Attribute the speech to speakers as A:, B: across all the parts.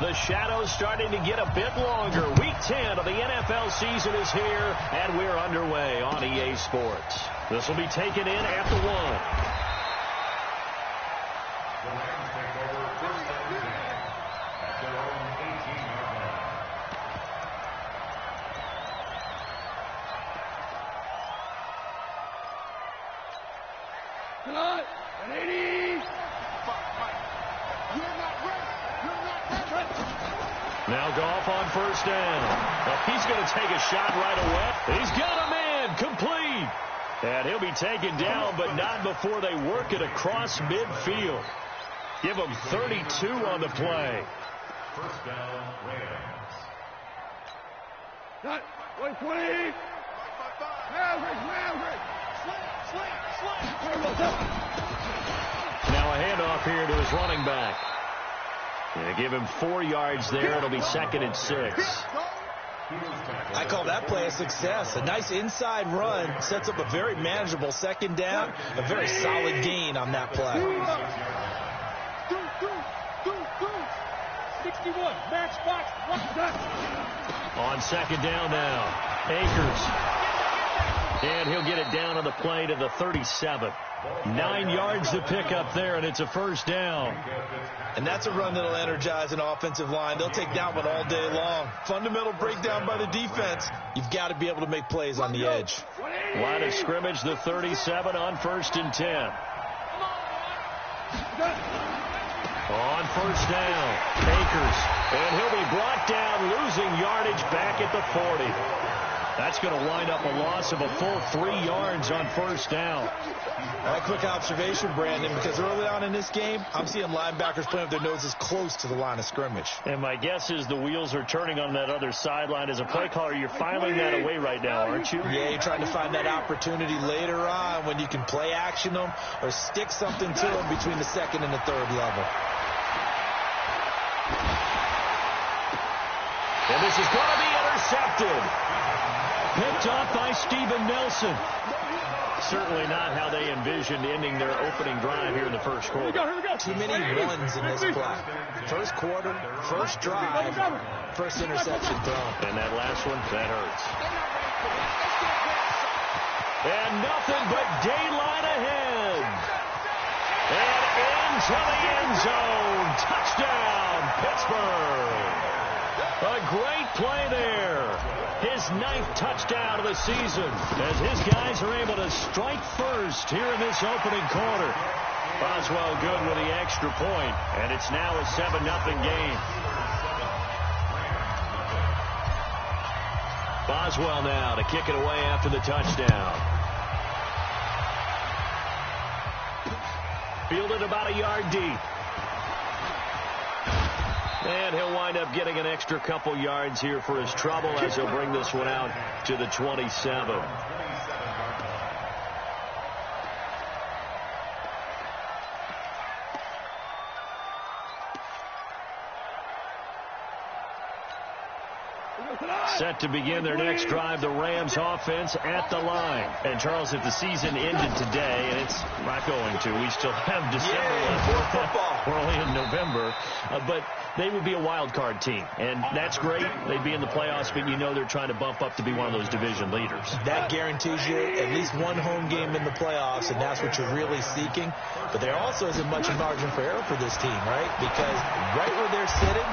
A: The shadow's starting to get a bit longer. Week 10 of the NFL season is here, and we're underway on EA Sports. This will be taken in at the 1. Now Goff on first down. Well, he's going to take a shot right away. He's got a man complete. And he'll be taken down, but not before they work it across midfield. Give him 32 on the play.
B: First down, Rams.
C: Got 120.
A: Now a handoff here to his running back. They give him 4 yards there. It'll be 2nd and 6.
D: I call that play a success. A nice inside run sets up a very manageable 2nd down. A very solid gain on that play.
C: 61, matchbox,
A: on 2nd down now, Akers. And he'll get it down on the play to the 37. 9 yards to pick up there, and it's a first down.
D: And that's a run that'll energize an offensive line. They'll take that one all day long. Fundamental breakdown by the defense. You've got to be able to make plays on the edge.
A: Line of scrimmage, the 37 on 1st and 10. On first down, Akers. And he'll be brought down, losing yardage back at the 40. That's going to wind up a loss of a full 3 yards on first down.
D: A quick observation, Brandon, because early on in this game, I'm seeing linebackers playing with their noses close to the line of scrimmage.
A: And my guess is the wheels are turning on that other sideline. As a play caller, you're filing that away right now, aren't you?
D: Yeah, you're trying to find that opportunity later on when you can play action them or stick something to them between the 2nd and the 3rd level.
A: And this is going to be intercepted. Picked off by Steven Nelson. Certainly not how they envisioned ending their opening drive here in the first quarter.
D: Too many runs in this play. First quarter, first drive, first interception thrown.
A: And that last one, that hurts. And nothing but daylight ahead. And into the end zone. Touchdown, Pittsburgh. A great play there. His 9th touchdown of the season as his guys are able to strike first here in this opening quarter. Boswell good with the extra point, and it's now a 7-0 game. Boswell now to kick it away after the touchdown. Fielded about a yard deep. And he'll wind up getting an extra couple yards here for his trouble as he'll bring this one out to the 27. Set to begin their next drive, the Rams offense at the line. And, Charles, if the season ended today, and it's not going to, we still have December left. We're only in November. But they would be a wild card team, and that's great. They'd be in the playoffs, but you know they're trying to bump up to be one of those division leaders.
D: That guarantees you at least one home game in the playoffs, and that's what you're really seeking. But there also isn't much margin for error for this team, right? Because right where they're sitting,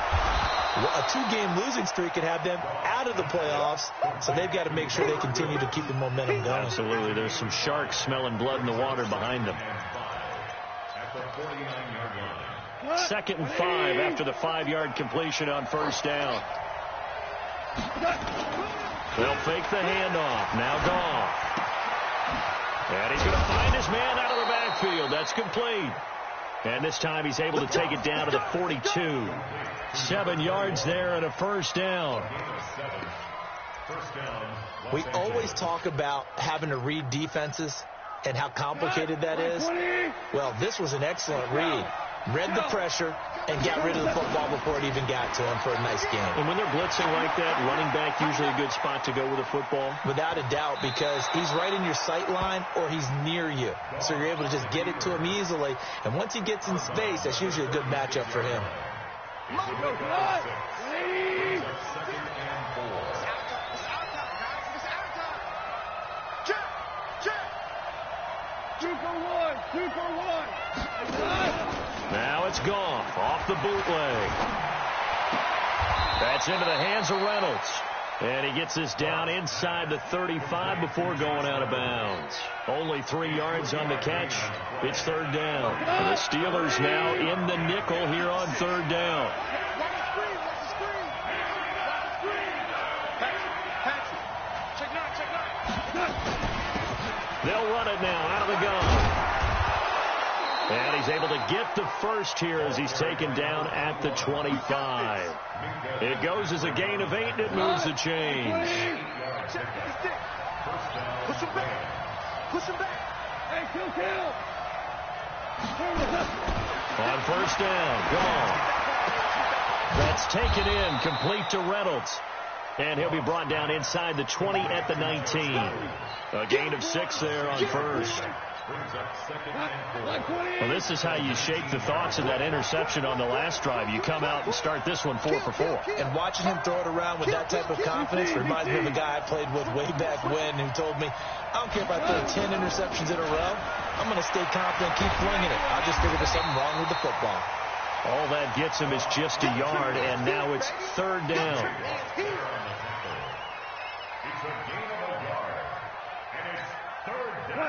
D: a 2-game losing streak could have them out of the playoffs, so they've got to make sure they continue to keep the momentum going.
A: Absolutely. There's some sharks smelling blood in the water behind them. 2nd and 5 after the 5-yard completion on first down. They'll fake the handoff. Now Goff. And he's going to find his man out of the backfield. That's complete. And this time he's able to take it down to the 42. 7 yards there and a first down.
D: We always talk about having to read defenses and how complicated that is. Well, this was an excellent read. Read the pressure and got rid of the football before it even got to him for a nice game.
A: And when they're blitzing like that, running back usually a good spot to go with the football?
D: Without a doubt, because he's right in your sight line or he's near you. So you're able to just get it to him easily. And once he gets in space, that's usually a good matchup for him.
C: Go, God. Please.
B: Second and 4.
C: Two for one.
A: Now it's Goff off the bootleg. That's into the hands of Reynolds. And he gets this down inside the 35 before going out of bounds. Only 3 yards on the catch. It's third down. And the Steelers now in the nickel here on third down. They'll run it now out of the gun. And he's able to get the first here as he's taken down at the 25. It goes as a gain of 8, and it moves the chains.
C: Push him back. Push him back. Hey, kill.
A: On first down, gone. That's taken in, complete to Reynolds. And he'll be brought down inside the 20 at the 19. A gain of 6 there on first. Well, this is how you shake the thoughts of that interception on the last drive. You come out and start this one 4 for 4.
D: And watching him throw it around with that type of confidence reminds me of a guy I played with way back when who told me, I don't care if I throw 10 interceptions in a row. I'm going to stay confident, keep flinging it. I just figured there's something wrong with the football.
A: All that gets him is just a yard, and now it's third down.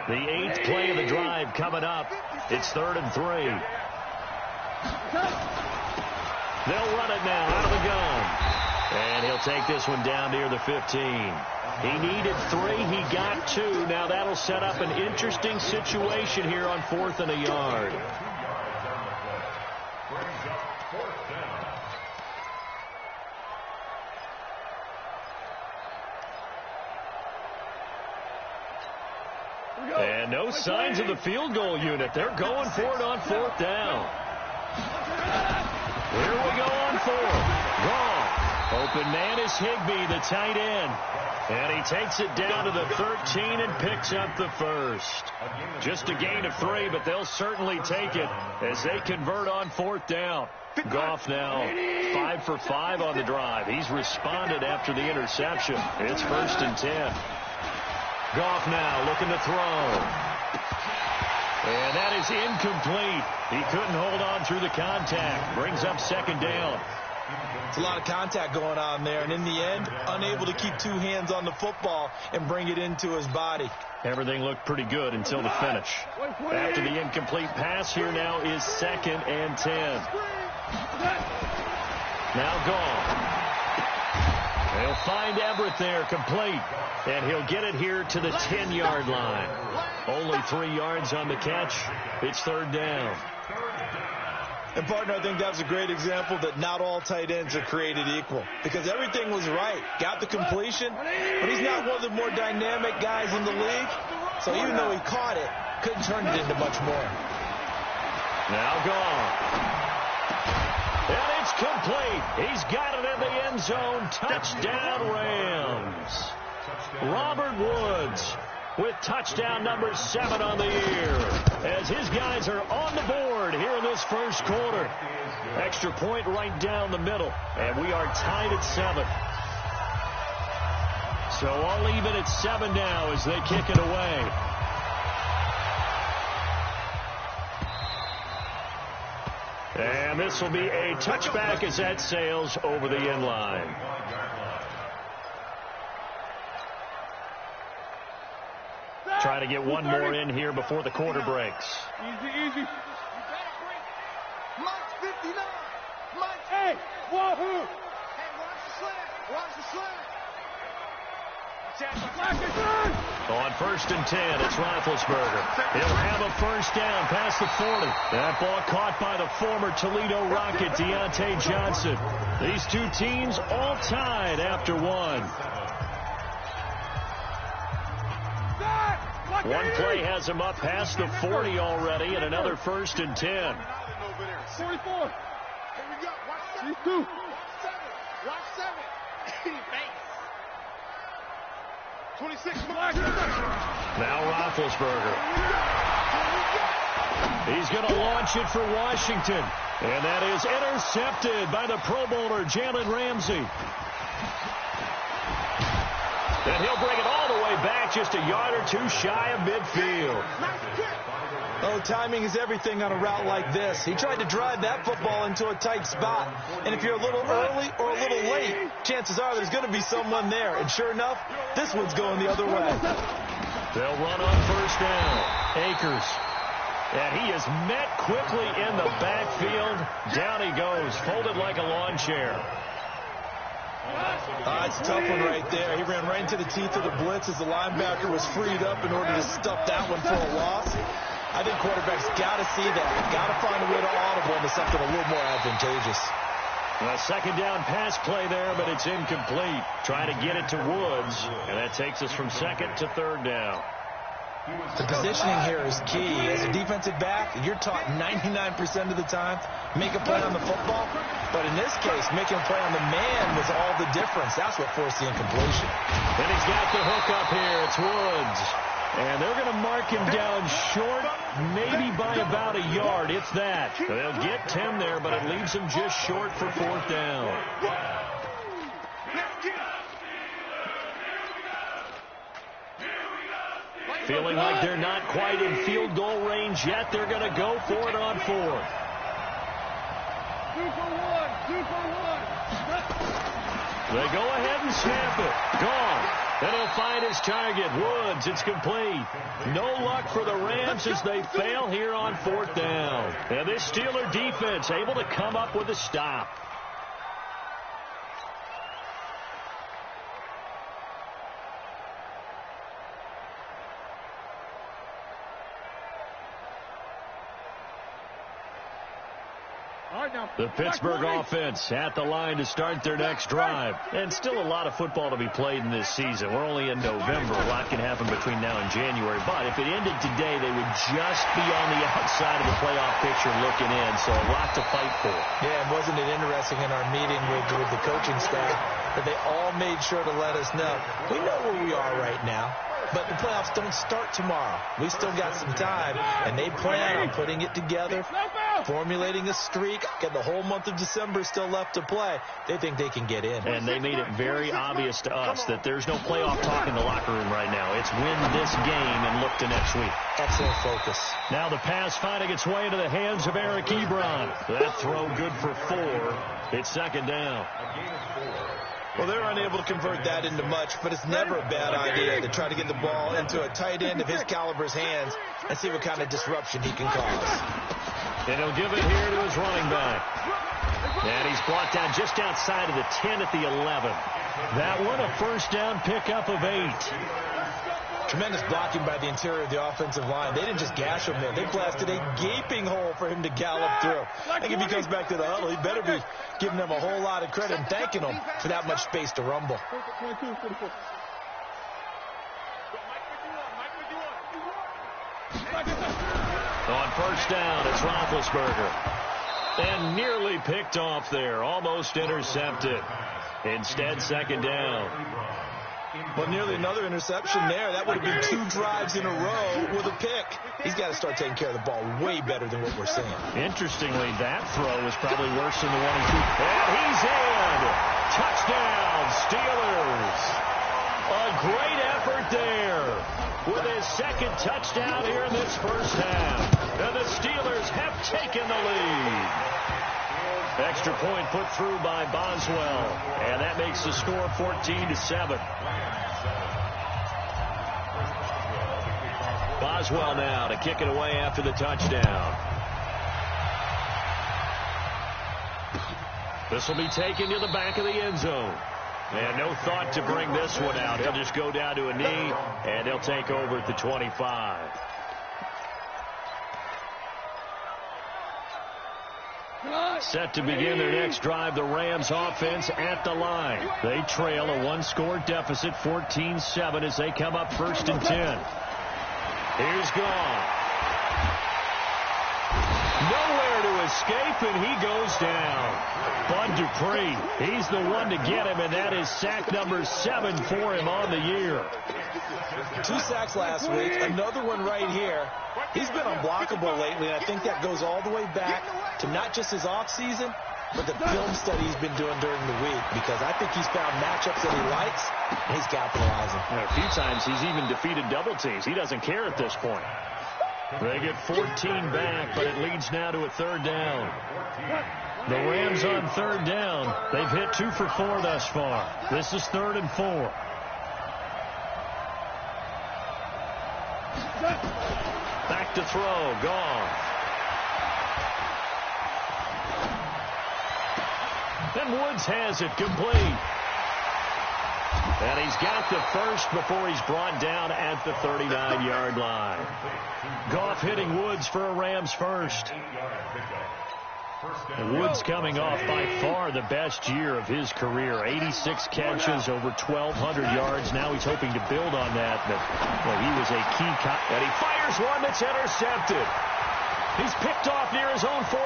A: The 8th play of the drive coming up. It's 3rd and 3. They'll run it now out of the gun. And he'll take this one down near the 15. He needed 3. He got 2. Now that'll set up an interesting situation here on 4th and a yard. And no signs of the field goal unit. They're going for it on 4th down. Here we go on 4th. Wrong. Open man is Higbee, the tight end. And he takes it down to the 13 and picks up the first. Just a gain of 3, but they'll certainly take it as they convert on 4th down. Goff now 5 for 5 on the drive. He's responded after the interception. It's 1st and 10. Goff now looking to throw. And that is incomplete. He couldn't hold on through the contact. Brings up 2nd down.
D: It's a lot of contact going on there, and in the end, unable to keep 2 hands on the football and bring it into his body.
A: Everything looked pretty good until the finish. After the incomplete pass, here now is 2nd and 10. Now Goff. They'll find Everett there, complete. And he'll get it here to the 10-yard line. Only 3 yards on the catch. It's 3rd down.
D: And, partner, I think that was a great example that not all tight ends are created equal. Because everything was right. Got the completion, but he's not one of the more dynamic guys in the league. So even though he caught it, couldn't turn it into much more.
A: Now gone. And it's complete. He's got it in the end zone. Touchdown, Rams. Robert Woods with touchdown number 7 on the year as his guys are on the board here in this first quarter. Extra point right down the middle, and we are tied at 7. So all even at 7 now as they kick it away. And this will be a touchback as that sails over the end line. Trying to get one more in here before the quarter breaks.
C: Easy. Mike 59. Mike, hey, wahoo. Hey, watch the slant.
A: On 1st and 10, it's Roethlisberger. He'll have a first down past the 40. That ball caught by the former Toledo Rocket, Deontay Johnson. These 2 teams all tied after 1. One play has him up past the 40 already, and another 1st and 10.
C: 44. Here we go. Watch 7. Watch 7. 26.
A: Now Roethlisberger. He's going to launch it for Washington. And that is intercepted by the Pro Bowler, Jalen Ramsey. And he'll bring it all the way back, just a yard or two shy of midfield.
D: Oh, timing is everything on a route like this. He tried to drive that football into a tight spot. And if you're a little early or a little late, chances are there's going to be someone there. And sure enough, this one's going the other way.
A: They'll run on first down. Akers. And he is met quickly in the backfield. Down he goes, folded like a lawn chair.
D: It's a tough one right there. He ran right into the teeth of the blitz as the linebacker was freed up in order to stuff that one for a loss. I think quarterbacks got to see that. Got to find a way to audible into something a little more advantageous.
A: A second down pass play there, but it's incomplete. Trying to get it to Woods, and that takes us from second to third down.
D: The positioning here is key. As a defensive back, you're taught 99% of the time, make a play on the football. But in this case, making a play on the man was all the difference. That's what forced the incompletion.
A: And he's got the hook up here. It's Woods. And they're going to mark him down short, maybe by about a yard, if that. They'll get 10 there, but it leaves him just short for fourth down. Feeling like they're not quite in field goal range yet. They're going to go for it on fourth.
C: 2 for 1. 2 for 1.
A: They go ahead and snap it. Gone. Then he'll find his target. Woods, it's complete. No luck for the Rams as they fail here on fourth down. And this Steeler defense able to come up with a stop. The Pittsburgh offense at the line to start their next drive. And still a lot of football to be played in this season. We're only in November. A lot can happen between now and January. But if it ended today, they would just be on the outside of the playoff picture looking in. So a lot to fight for.
D: Yeah, and wasn't it interesting in our meeting with the coaching staff that they all made sure to let us know, we know where we are right now. But the playoffs don't start tomorrow. We still got some time, and they plan on putting it together, formulating a streak, and the whole month of December still left to play. They think they can get in.
A: And they made it very obvious to us that there's no playoff talk in the locker room right now. It's win this game and look to next week.
D: Excellent focus.
A: Now the pass finding its way into the hands of Eric Ebron. That throw good for 4. It's second down.
D: Well, they're unable to convert that into much, but it's never a bad idea to try to get the ball into a tight end of his caliber's hands and see what kind of disruption he can cause.
A: And he'll give it here to his running back. And he's brought down just outside of the 10 at the 11. That one, a first down pickup of 8.
D: Tremendous blocking by the interior of the offensive line. They didn't just gash him there. They blasted a gaping hole for him to gallop through. I think if he comes back to the huddle, he better be giving them a whole lot of credit and thanking them for that much space to rumble.
A: On first down, it's Roethlisberger. And nearly picked off there. Almost intercepted. Instead, second down.
D: Well, nearly another interception there. That would have been 2 drives in a row with a pick. He's got to start taking care of the ball way better than what we're seeing.
A: Interestingly, that throw was probably worse than the one he threw. And he's in. Touchdown, Steelers. A great effort there with his second touchdown here in this first half. And the Steelers have taken the lead. Extra point put through by Boswell. And that makes the score 14-7. Boswell now to kick it away after the touchdown. This will be taken to the back of the end zone. And no thought to bring this one out. He'll just go down to a knee, and he'll take over at the 25. Set to begin their next drive, the Rams offense at the line. They trail a 1-score deficit, 14-7, as they come up first and 10. Here's gone. Nowhere to escape, and he goes down. Bud Dupree, he's the one to get him, and that is sack number 7 for him on the year.
D: 2 sacks last week, another one right here. He's been unblockable lately, and I think that goes all the way back to not just his offseason, but the film study he's been doing during the week, because I think he's found matchups that he likes, and he's capitalizing.
A: And a few times he's even defeated double teams. He doesn't care at this point. They get 14 back, but it leads now to a 3rd down. The Rams on 3rd down. They've hit 2 for 4 thus far. This is 3rd and 4. Back to throw. Gone. And Woods has it complete. And he's got the first before he's brought down at the 39-yard line. Goff hitting Woods for a Rams first. And Woods coming off by far the best year of his career. 86 catches, over 1,200 yards. Now he's hoping to build on that. But well, he was a key. And he fires one that's intercepted. He's picked off near his own 48.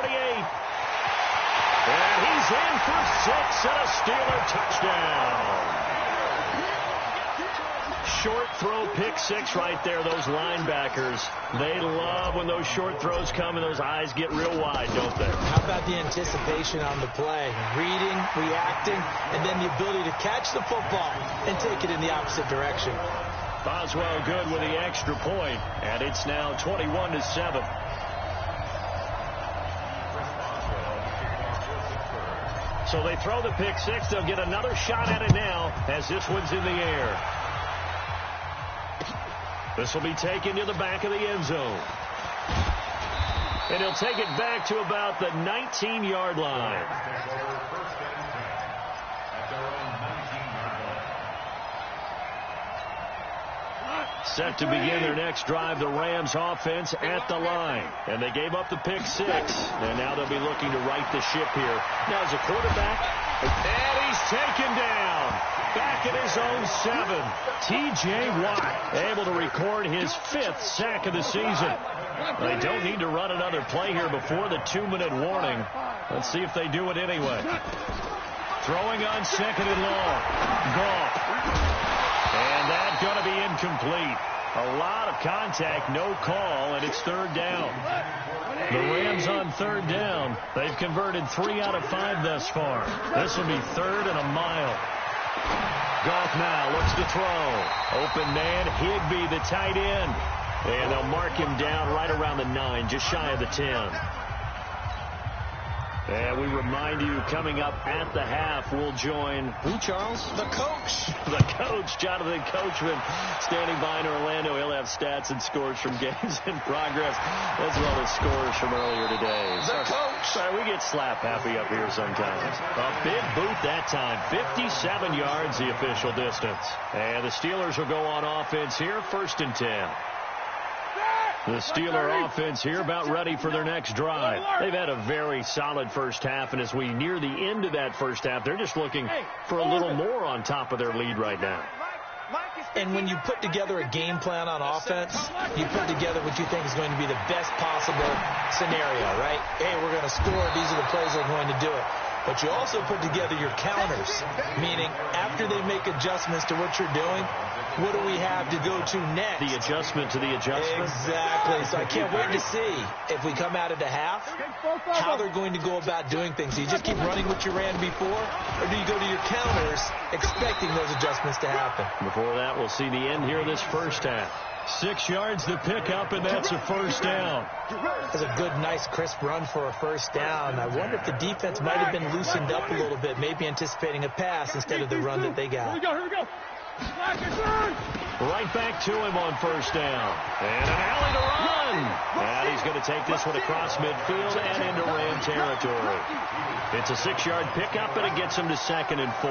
A: And he's in for 6 and a Steeler touchdown. Short throw, pick 6 right there. Those linebackers, they love when those short throws come and those eyes get real wide, don't they?
D: How about the anticipation on the play? Reading, reacting, and then the ability to catch the football and take it in the opposite direction.
A: Boswell good with the extra point, and it's now 21-7. So they throw the pick 6. They'll get another shot at it now as this one's in the air. This will be taken to the back of the end zone. And he'll take it back to about the 19-yard line. Set to begin their next drive, the Rams offense at the line. And they gave up the pick 6. And now they'll be looking to right the ship here. Now as a quarterback, and he's taken down. Back at his own 7. T.J. Watt able to record his 5th sack of the season. They don't need to run another play here before the 2-minute warning. Let's see if they do it anyway. Throwing on 2nd and long. Goff. And that's going to be incomplete. A lot of contact, no call, and it's 3rd down. The Rams on 3rd down. They've converted 3 out of 5 thus far. This will be 3rd and a mile. Goff now looks to throw. Open man, Higbee, the tight end. And they'll mark him down right around the 9, just shy of the 10. And we remind you, coming up at the half, we'll join who, Charles?
D: The coach.
A: The coach, Jonathan Coachman, standing by in Orlando. He'll have stats and scores from games in progress, as well as scores from earlier today.
D: The coach.
A: Sorry, we get slap happy up here sometimes. A big boot that time. 57 yards, the official distance. And the Steelers will go on offense here, 1st and 10. The Steeler offense here about ready for their next drive. They've had a very solid first half, and as we near the end of that first half, they're just looking for a little more on top of their lead right now.
D: And when you put together a game plan on offense, you put together what you think is going to be the best possible scenario, right? Hey, we're going to score. These are the plays that are going to do it. But you also put together your counters, meaning after they make adjustments to what you're doing, what do we have to go to next?
A: The adjustment to the adjustment?
D: Exactly. So I can't wait to see if we come out of the half, how they're going to go about doing things. Do you just keep running what you ran before, or do you go to your counters expecting those adjustments to happen?
A: Before that, we'll see the end here of this first half. 6 yards to pick up, and that's a 1st down.
D: That's a good, nice, crisp run for a 1st down. I wonder if the defense might have been loosened up a little bit, maybe anticipating a pass instead of the run that they got.
C: Here we go.
A: Right back to him on 1st down. And an alley to run. And he's going to take this one across midfield and into Ram territory. It's a 6-yard pickup, and it gets him to 2nd and 4.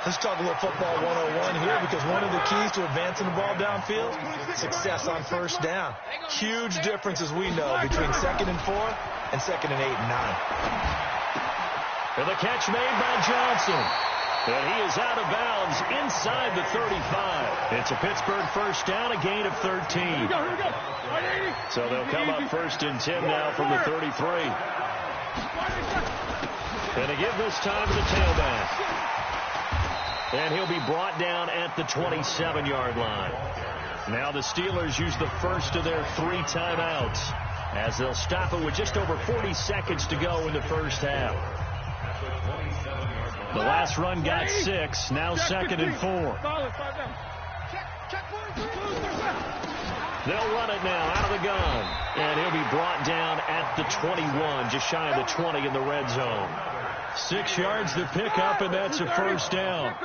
D: Let's talk a little football 101 here, because one of the keys to advancing the ball downfield, success on 1st down. Huge difference, as we know, between 2nd and 4 and 2nd and 8 and 9.
A: And the catch made by Johnson. And he is out of bounds inside the 35. It's a Pittsburgh 1st down, a gain of 13. So they'll come up 1st and 10 now from the 33. And to give this time to the tailback. And he'll be brought down at the 27-yard line. Now the Steelers use the first of their 3 timeouts as they'll stop it with just over 40 seconds to go in the first half. The last run got 6. Now 2nd and 4. They'll run it now out of the gun. And he'll be brought down at the 21, just shy of the 20 in the red zone. 6 yards to pick up, and that's a first down.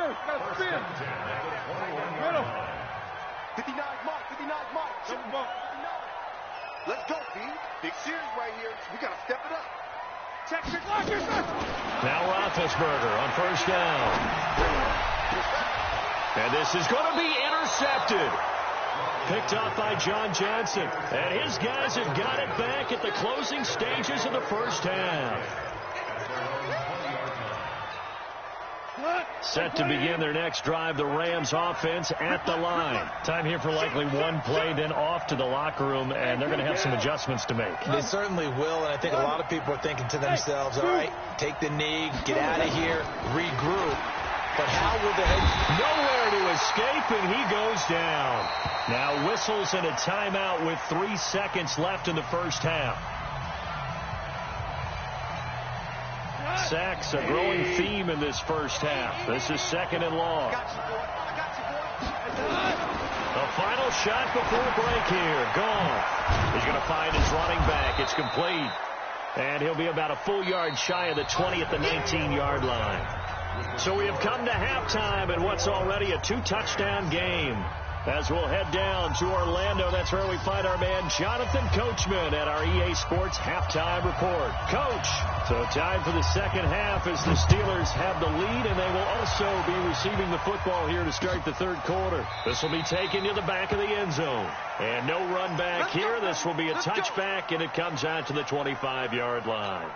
C: 59 Mike, 59 Mike. Let's go, B. Big series right here. We got to step it up.
A: Now Roethlisberger on first down. And this is going to be intercepted. Picked off by John Johnson. And his guys have got it back at the closing stages of the first half. Set to begin their next drive, the Rams offense at the line. Time here for likely one play, then off to the locker room, and they're going to have some adjustments to make.
D: They certainly will, and I think a lot of people are thinking to themselves, all right, take the knee, get out of here, regroup. But how will they?
A: Nowhere to escape, and he goes down. Now whistles and a timeout with 3 seconds left in the first half. Sacks, a growing theme in this first half. This is 2nd and long. The final shot before break here. Gone. He's going to find his running back. It's complete. And he'll be about a full yard shy of the 20 at the 19-yard line. So we have come to halftime in what's already a 2-touchdown game. As we'll head down to Orlando, that's where we find our man Jonathan Coachman at our EA Sports Halftime Report. Coach, so time for the second half as the Steelers have the lead, and they will also be receiving the football here to start the third quarter. This will be taken to the back of the end zone. And no run back here. This will be a touchback, and it comes out to the 25-yard line.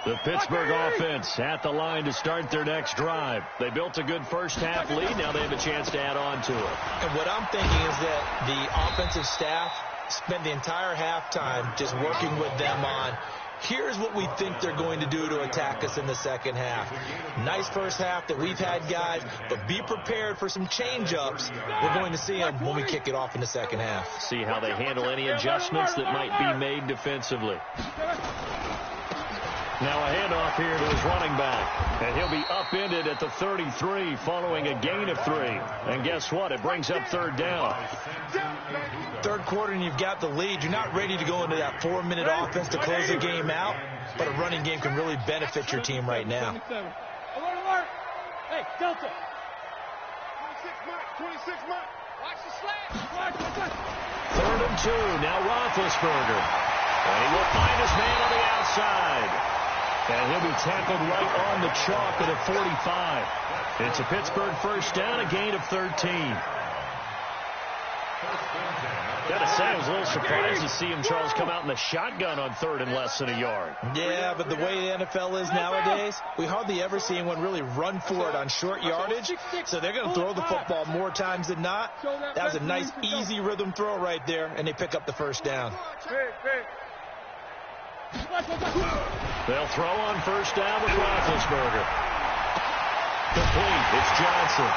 A: The Pittsburgh offense at the line to start their next drive. They built a good first half lead. Now they have a chance to add on to it.
D: And what I'm thinking is that the offensive staff spent the entire halftime just working with them on, here's what we think they're going to do to attack us in the second half. Nice first half that we've had, guys, but be prepared for some change-ups. We're going to see them when we kick it off in the second half.
A: See how they handle any adjustments that might be made defensively. Now a handoff here to his running back. And he'll be upended at the 33 following a gain of 3. And guess what? It brings up third down.
D: Third quarter and you've got the lead. You're not ready to go into that 4-minute offense to close the game out. But a running game can really benefit your team right now.
C: Alert! Hey, Delta. 26 Mike. Watch the slant.
A: 3rd and 2. Now Roethlisberger. And he will find his man on the outside. And he'll be tackled right on the chalk at a 45. It's a Pittsburgh first down, a gain of 13. Gotta say, I was a little surprised to see him, Charles, come out in the shotgun on 3rd and less than a yard.
D: Yeah, but the way the NFL is nowadays, we hardly ever see anyone really run for it on short yardage. So they're going to throw the football more times than not. That was a nice, easy rhythm throw right there, and they pick up the first down.
A: They'll throw on first down with Roethlisberger. Complete. It's Johnson.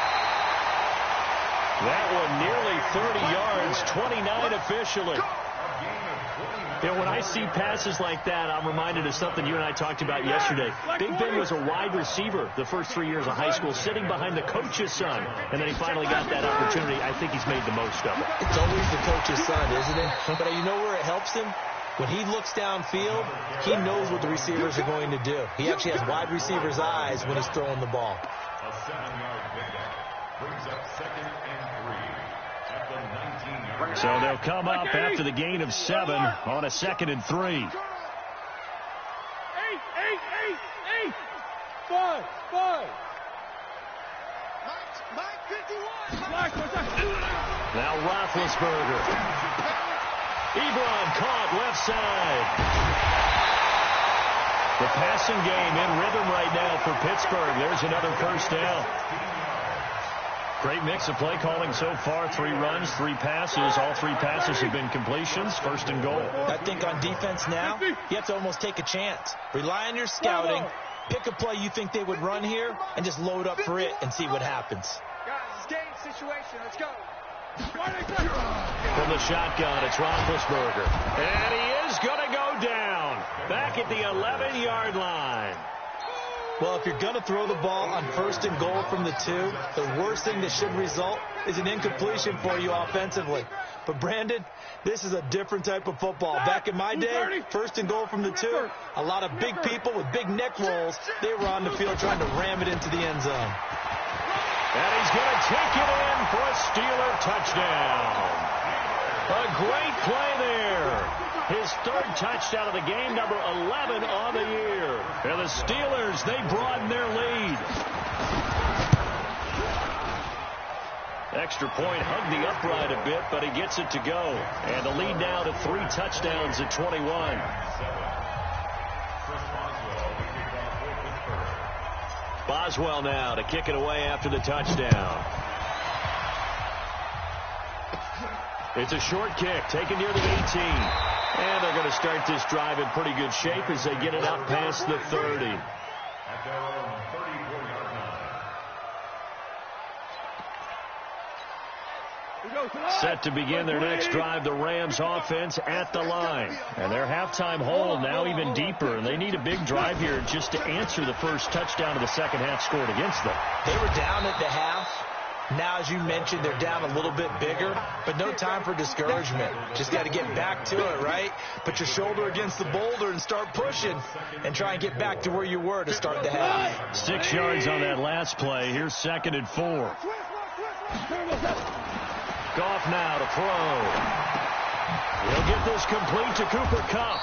A: That one nearly 30 yards, 29 officially. You know, when I see passes like that, I'm reminded of something you and I talked about yesterday. Big Ben was a wide receiver the first 3 years of high school, sitting behind the coach's son, and then he finally got that opportunity. I think he's made the most of it.
D: It's always the coach's son, isn't it? But you know where it helps him? When he looks downfield, he knows what the receivers are going to do. He actually has wide receivers' eyes when he's throwing the ball.
B: A 7-yard pickup brings up 2nd and 3 at the 19-yard.
A: So they'll come up after the gain of 7 on a 2nd and 3.
C: 8. 5. Mike 51.
A: Now Roethlisberger. Ebron caught left side. The passing game in rhythm right now for Pittsburgh. There's another first down. Great mix of play calling so far. 3 runs, 3 passes. All 3 passes have been completions. 1st and goal.
D: I think on defense now, you have to almost take a chance. Rely on your scouting. Pick a play you think they would run here and just load up for it and see what happens.
C: Guys, it's game situation. Let's go.
A: From the shotgun, it's Roethlisberger. And he is going to go down. Back at the 11-yard line.
D: Well, if you're going to throw the ball on 1st and goal from the 2, the worst thing that should result is an incompletion for you offensively. But, Brandon, this is a different type of football. Back in my day, 1st and goal from the 2, a lot of big people with big neck rolls, they were on the field trying to ram it into the end zone.
A: And he's going to take it in for a Steeler touchdown. A great play there. His 3rd touchdown of the game, number 11 on the year. And the Steelers, they broaden their lead. Extra point hugged the upright a bit, but he gets it to go. And the lead now to 3 touchdowns at 21. Boswell now to kick it away after the touchdown. It's a short kick taken near the 18. And they're going to start this drive in pretty good shape as they get it out past the 30.
B: At their own 34-yard line.
A: Set to begin their next drive, the Rams offense at the line. And their halftime hole now even deeper. And they need a big drive here just to answer the first touchdown of the second half scored against them.
D: They were down at the half. Now, as you mentioned, they're down a little bit bigger, but no time for discouragement. Just got to get back to it, right? Put your shoulder against the boulder and start pushing and try and get back to where you were to start the half.
A: 6 yards on that last play. Here's 2nd and 4. Goff now to throw. He'll get this complete to Cooper Kupp.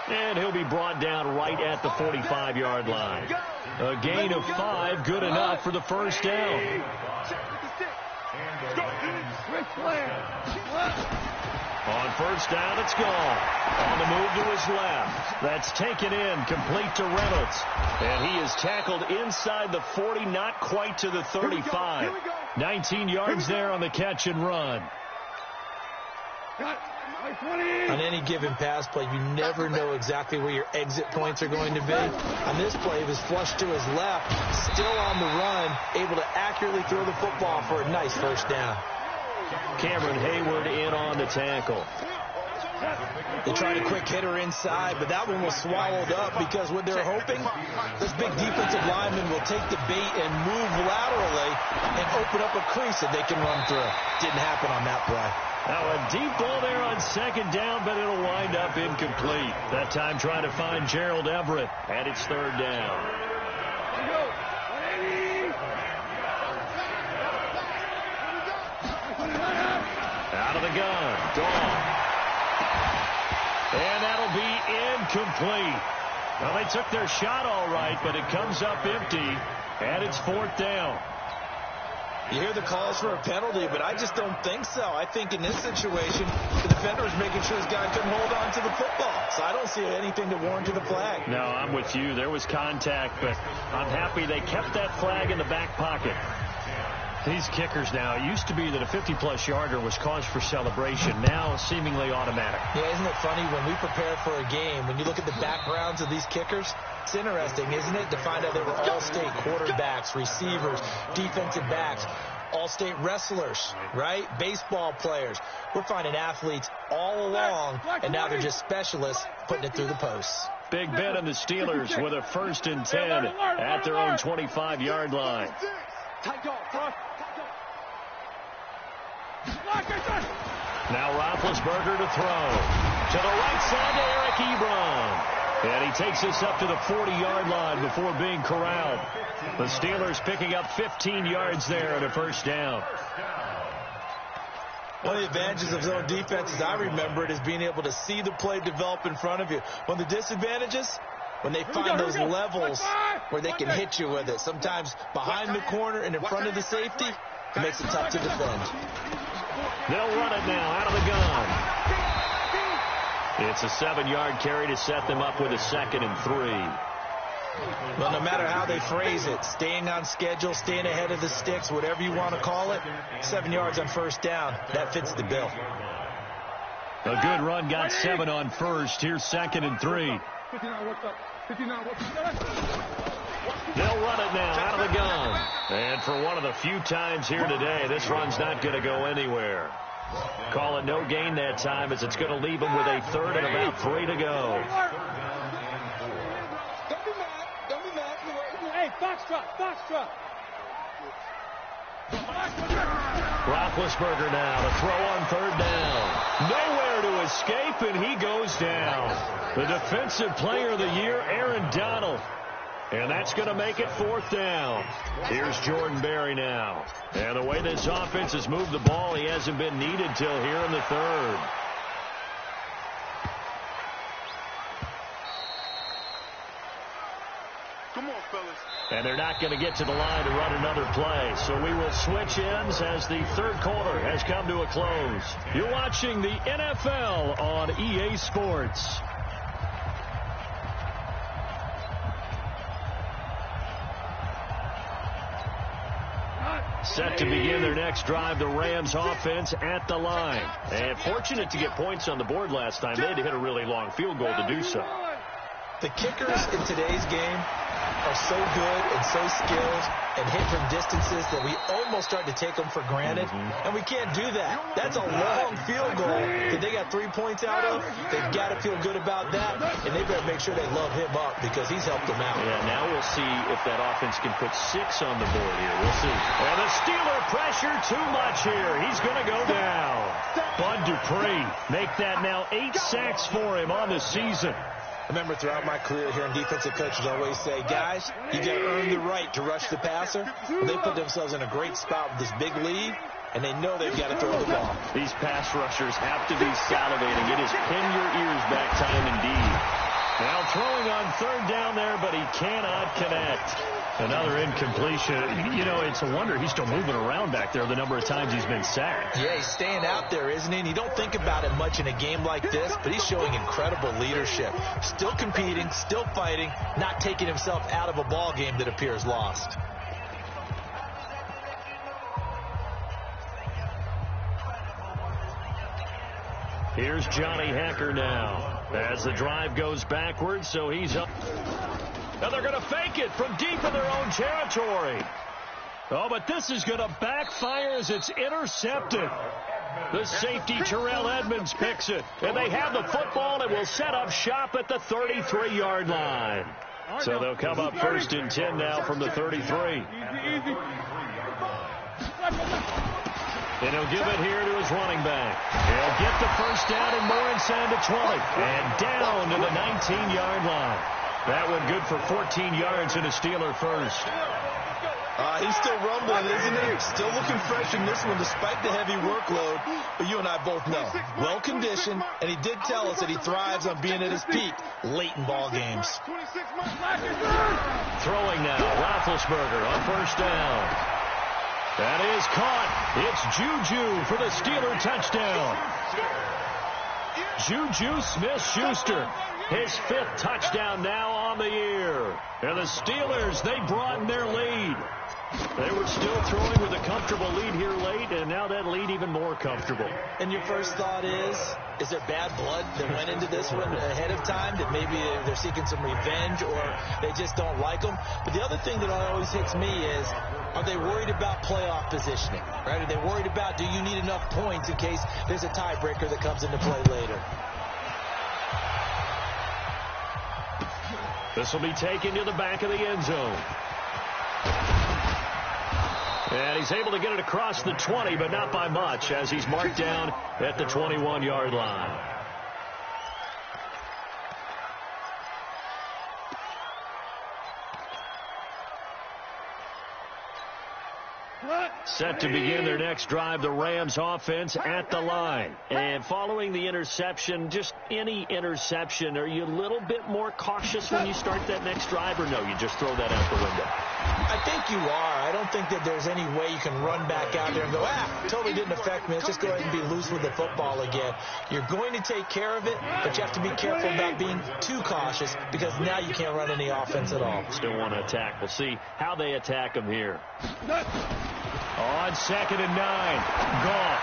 A: And he'll be brought down right at the 45-yard line. A gain of 5, good enough for the first down. On first down, it's gone. On the move to his left. That's taken in, complete to Reynolds. And he is tackled inside the 40, not quite to the 35. 19 yards there on the catch and run.
D: On any given pass play, you never know exactly where your exit points are going to be. On this play, he was flushed to his left, still on the run, able to accurately throw the football for a nice first down.
A: Cameron Hayward in on the tackle.
D: They tried a quick hitter inside, but that one was swallowed up because what they're hoping, this big defensive lineman will take the bait and move laterally and open up a crease that they can run through. Didn't happen on that play.
A: Now a deep ball there on 2nd down, but it'll wind up incomplete. That time trying to find Gerald Everett, and it's 3rd down. Out of the gun, Dawn. And that'll be incomplete. Well, they took their shot all right, but it comes up empty, and it's 4th down.
D: You hear the calls for a penalty, but I just don't think so. I think in this situation, the defender was making sure his guy couldn't hold on to the football. So I don't see anything to warrant to the flag.
A: No, I'm with you. There was contact, but I'm happy they kept that flag in the back pocket. These kickers now, it used to be that a 50-plus yarder was cause for celebration. Now, seemingly automatic.
D: Yeah, isn't it funny when we prepare for a game, when you look at the backgrounds of these kickers, it's interesting, isn't it, to find out they were all-state quarterbacks, receivers, defensive backs, all-state wrestlers, right? Baseball players. We're finding athletes all along, and now they're just specialists putting it through the posts.
A: Big Ben and the Steelers with a 1st and 10 at their own 25-yard line. Now Roethlisberger to throw. To the right side to Eric Ebron. And he takes us up to the 40-yard line before being corralled. The Steelers picking up 15 yards there and a first down.
D: One of the advantages of zone defense, as I remember it, is being able to see the play develop in front of you. One of the disadvantages, when they find those levels where they can hit you with it. Sometimes behind the corner and in front of the safety, it makes it tough to defend.
A: They'll run it now out of the gun. It's a 7-yard carry to set them up with a 2nd and 3.
D: Well, no matter how they phrase it, staying on schedule, staying ahead of the sticks, whatever you want to call it, 7 yards on first down, that fits the bill.
A: A good run got 7 on first. Here's 2nd and 3. They'll run it now out of the gun. And for one of the few times here today, this run's not going to go anywhere. Call it no gain that time, as it's going to leave them with a third and about 3 to go.
C: Don't be mad. Hey, foxtrot.
A: Roethlisberger now to throw on third down. Nowhere to escape, and he goes down. The defensive player of the year, Aaron Donald. And that's going to make it 4th down. Here's Jordan Berry now. And the way this offense has moved the ball, he hasn't been needed till here in the 3rd.
C: Come on, fellas.
A: And they're not going to get to the line to run another play. So we will switch ends as the 3rd quarter has come to a close. You're watching the NFL on EA Sports. Set to begin their next drive, the Rams offense at the line. And fortunate to get points on the board last time. They had to hit a really long field goal to do so.
D: The kickers in today's game are so good and so skilled and hit from distances that we almost start to take them for granted. And we can't do that. That's a long field goal that they got 3 points out of. They've got to feel good about that, and they better make sure they love him up because he's helped them out.
A: Yeah, now we'll see if that offense can put 6 on the board here. We'll see. And the Steeler pressure too much here. He's going to go down. Bud Dupree make that now 8 sacks for him on the season.
D: I remember throughout my career here, defensive coaches always say, guys, you got to earn the right to rush the passer. And they put themselves in a great spot with this big lead, and they know they've got to throw the ball.
A: These pass rushers have to be salivating. It is pin your ears back time indeed. Now throwing on 3rd down there, but he cannot connect. Another incompletion. You know, it's a wonder he's still moving around back there the number of times he's been sacked.
D: Yeah, he's staying out there, isn't he? And you don't think about it much in a game like this, but he's showing incredible leadership. Still competing, still fighting, not taking himself out of a ball game that appears lost.
A: Here's Johnny Hekker now as the drive goes backwards, so he's up. Now they're going to fake it from deep in their own territory. Oh, but this is going to backfire as it's intercepted. The safety, Terrell Edmonds, picks it. And they have the football and will set up shop at the 33-yard line. So they'll come up 1st and 10 now from the 33. And he'll give it here to his running back. He'll get the 1st down and more inside the 20. And down to the 19-yard line. That one good for 14 yards and a Steeler 1st.
D: He's still rumbling, isn't he? Still looking fresh in this one despite the heavy workload. But you and I both know, well-conditioned, and he did tell us that he thrives on being at his peak late in ball games.
A: Throwing now, Roethlisberger on 1st down. That is caught. It's Juju for the Steeler touchdown. Juju Smith-Schuster, his 5th touchdown now on the year. And the Steelers, they broaden their lead. They were still throwing with a comfortable lead here late, and now that lead even more comfortable.
D: And your first thought is there bad blood that went into this one ahead of time, that maybe they're seeking some revenge or they just don't like them? But the other thing that always hits me is, are they worried about playoff positioning? Right? Are they worried about, do you need enough points in case there's a tiebreaker that comes into play later?
A: This will be taken to the back of the end zone. And he's able to get it across the 20, but not by much, as he's marked down at the 21-yard line. Set to begin their next drive, the Rams offense at the line. And following the interception, just any interception, are you a little bit more cautious when you start that next drive, or no, you just throw that out the window?
D: I think you are. I don't think that there's any way you can run back out there and go, totally didn't affect me. Let's just go ahead and be loose with the football again. You're going to take care of it, but you have to be careful about being too cautious because now you can't run any offense at all.
A: Still want to attack. We'll see how they attack him here. On 2nd and 9. Goff.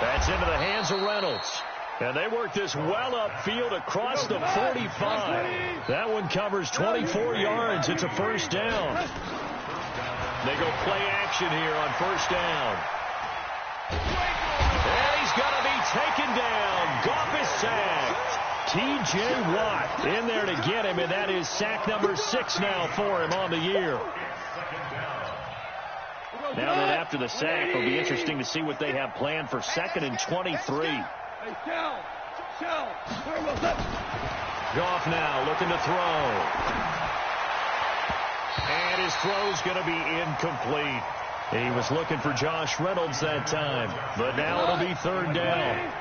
A: That's into the hands of Reynolds. And they work this well upfield across the 45. That one covers 24 yards. It's a first down. They go play action here on first down. And he's going to be taken down. Goff is sacked. T.J. Watt in there to get him, and that is sack number 6 now for him on the year. Now that after the sack, it'll be interesting to see what they have planned for 2nd and 23. Goff now looking to throw. And his throw's going to be incomplete. He was looking for Josh Reynolds that time, but now it'll be 3rd down.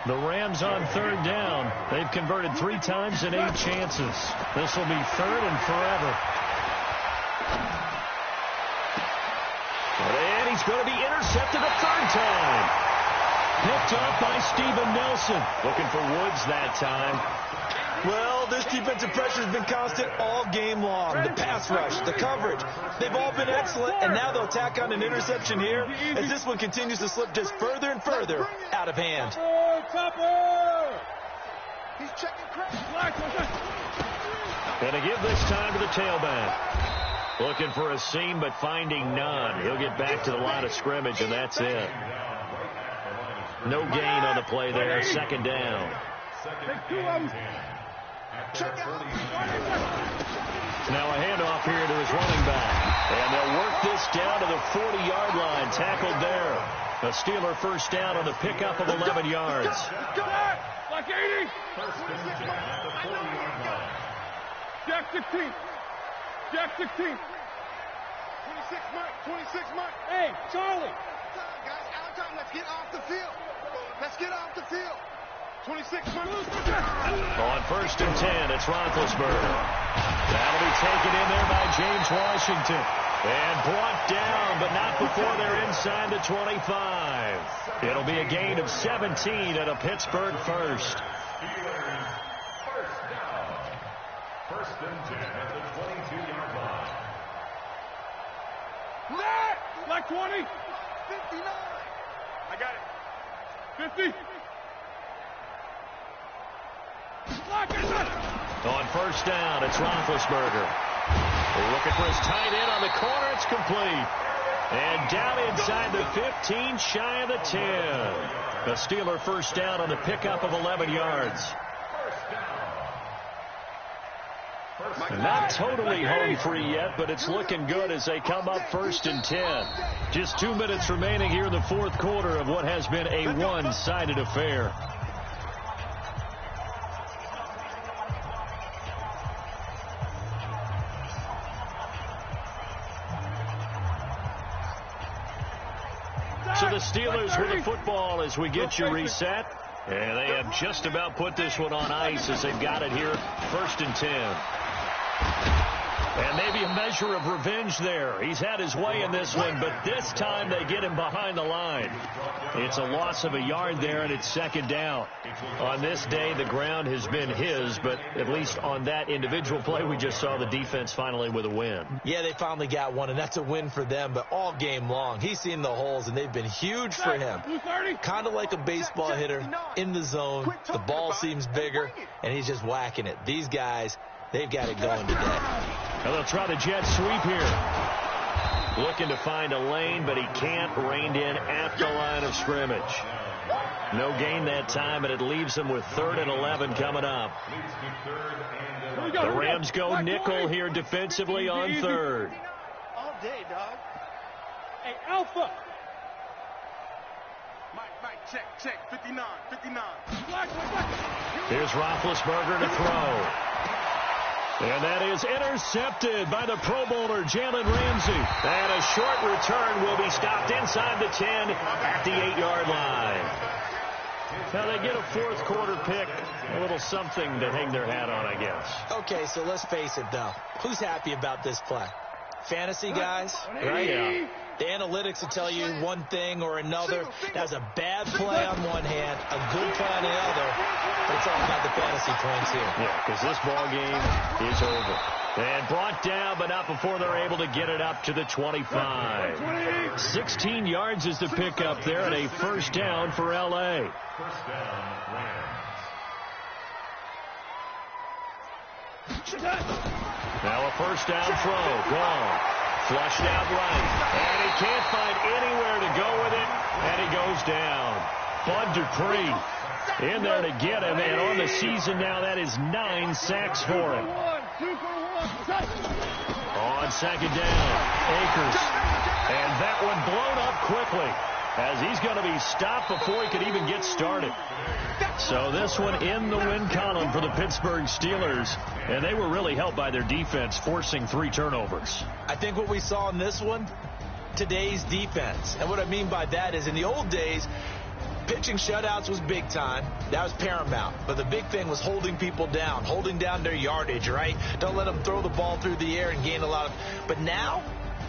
A: The Rams on 3rd down. They've converted 3 times in 8 chances. This will be 3rd and forever. And he's going to be intercepted a 3rd time. Picked up by Steven Nelson. Looking for Woods that time.
D: Well, this defensive pressure has been constant all game long. The pass rush, the coverage, they've all been excellent, and now they'll tack on an interception here as this one continues to slip just further and further out of hand.
C: He's checking crack.
A: Going to give this time to the tailback. Looking for a seam, but finding none. He'll get back to the line of scrimmage, and that's it. No gain on the play there. 2nd down. Now a handoff here to his running back. And they'll work this down to the 40-yard line. Tackled there. A Steeler first down on the pickup of 11 yards.
C: Like 80. Jack 16. Jack 16. 26 Mike. Hey, Charlie. Guys, out of time. Let's get off the field. 26 Mike.
A: On 1st and 10, it's Roethlisberger. That'll be taken in there by James Washington. And brought down, but not before they're inside the 25. It'll be a gain of 17 at a Pittsburgh first.
B: First and 10 at the 22-yard line.
C: Like 20. 59. I got it. 50.
A: On first down, it's Roethlisberger. Looking for his tight end on the corner. It's complete. And down inside the 15, shy of the 10. The Steeler first down on the pickup of 11 yards. Not totally home free yet, but it's looking good as they come up 1st and 10. Just 2 minutes remaining here in the 4th quarter of what has been a one-sided affair. So the Steelers with the football as we get you reset. And they have just about put this one on ice as they've got it here, 1st and 10. And maybe a measure of revenge there. He's had his way in this one, but this time they get him behind the line. It's a loss of a yard there, and it's 2nd down. On this day, the ground has been his, but at least on that individual play, we just saw the defense finally with a win.
D: Yeah, they finally got one, and that's a win for them, but all game long, he's seen the holes, and they've been huge for him. Kind of like a baseball hitter in the zone. The ball seems bigger, and he's just whacking it. These guys, they've got it going today.
A: Now they'll try the jet sweep here. Looking to find a lane, but he can't. Reined in at the line of scrimmage. No gain that time, and it leaves him with 3rd and 11 coming up. The Rams go nickel here defensively on 3rd.
C: All day, dog. Hey, Alpha. Mike, check. 59.
A: Here's Roethlisberger to throw. And that is intercepted by the Pro Bowler, Jalen Ramsey. And a short return will be stopped inside the 10 at the 8-yard line. Now they get a 4th quarter pick, a little something to hang their hat on, I guess.
D: Okay, so let's face it, though. Who's happy about this play? Fantasy guys, right?
A: Yeah.
D: The analytics will tell you one thing or another. That was a bad play on one hand, a good play on the other. But it's all about the fantasy points here.
A: Yeah, because this ball game is over. And brought down, but not before they're able to get it up to the 25. 16 yards is the pickup there, and a first down for L.A.
B: First down, Rams.
A: Now a first down throw. Gone. Flushed out right. And he can't find anywhere to go with it, and he goes down. Bud Dupree in there to get him, and on the season now, that is 9 sacks for him. On second down, Akers. And that one blown up quickly, as he's going to be stopped before he could even get started. So this one in the win column for the Pittsburgh Steelers, and they were really helped by their defense, forcing 3 turnovers.
D: I think what we saw in this one, today's defense. And what I mean by that is in the old days, pitching shutouts was big time. That was paramount. But the big thing was holding people down, holding down their yardage, right? Don't let them throw the ball through the air and gain a lot of... But now,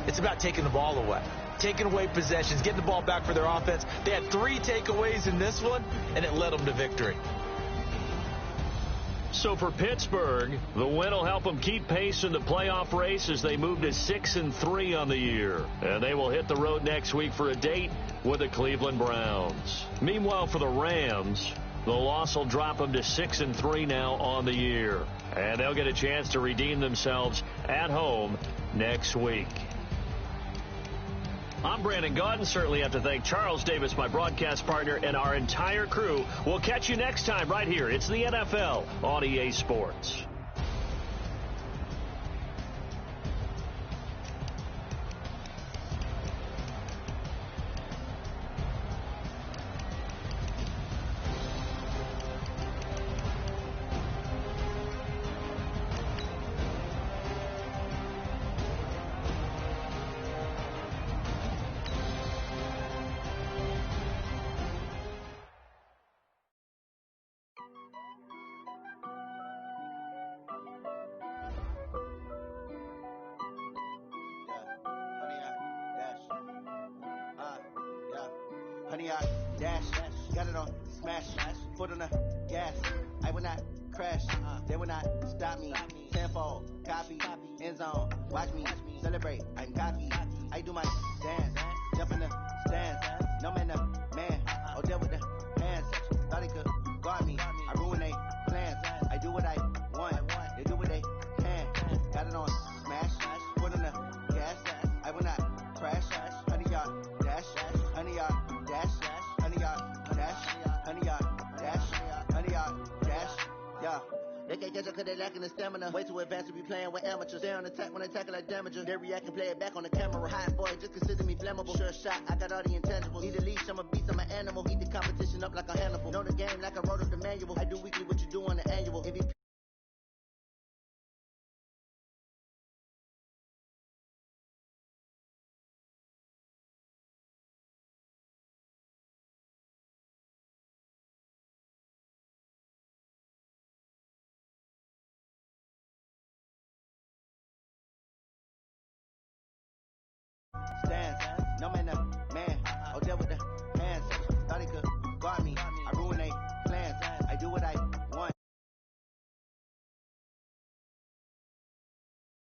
D: it's about taking the ball away. Taking away possessions, getting the ball back for their offense. They had 3 takeaways in this one, and it led them to victory.
A: So for Pittsburgh, the win will help them keep pace in the playoff race as they move to 6-3 on the year. And they will hit the road next week for a date with the Cleveland Browns. Meanwhile, for the Rams, the loss will drop them to 6-3 now on the year. And they'll get a chance to redeem themselves at home next week. I'm Brandon Gaudin. Certainly have to thank Charles Davis, my broadcast partner, and our entire crew. We'll catch you next time right here. It's the NFL on EA Sports.
E: Honey, I dash, got it on smash, foot on the gas. I will not crash, they will not stop me. Tenfold, copy, end zone, watch me celebrate. I'm cocky, I do my dance, jump in the stands. No man, the man, oh deal with the hands. Thought he could guard me, I ruin they plans. I do what I want, they do what they can. Got it on smash, foot on the gas. I will not crash, honey, y'all dash, honey, y'all. Dash, honey, y'all, dash, honey, y'all, dash, honey, y'all, dash, yeah. They can't catch up cause they lacking the stamina. Way too advanced to be playing with amateurs. They on attack when they tackle like damager. They react and play it back on the camera. Hot boy, just consider me flammable. Sure shot, I got all the intangibles. Need a leash, I'm a beast, I'm an animal. Eat the competition up like a Hannibal. Know the game like I wrote up the manual. I do weekly what you do on the annual. MVP. Stands, no man,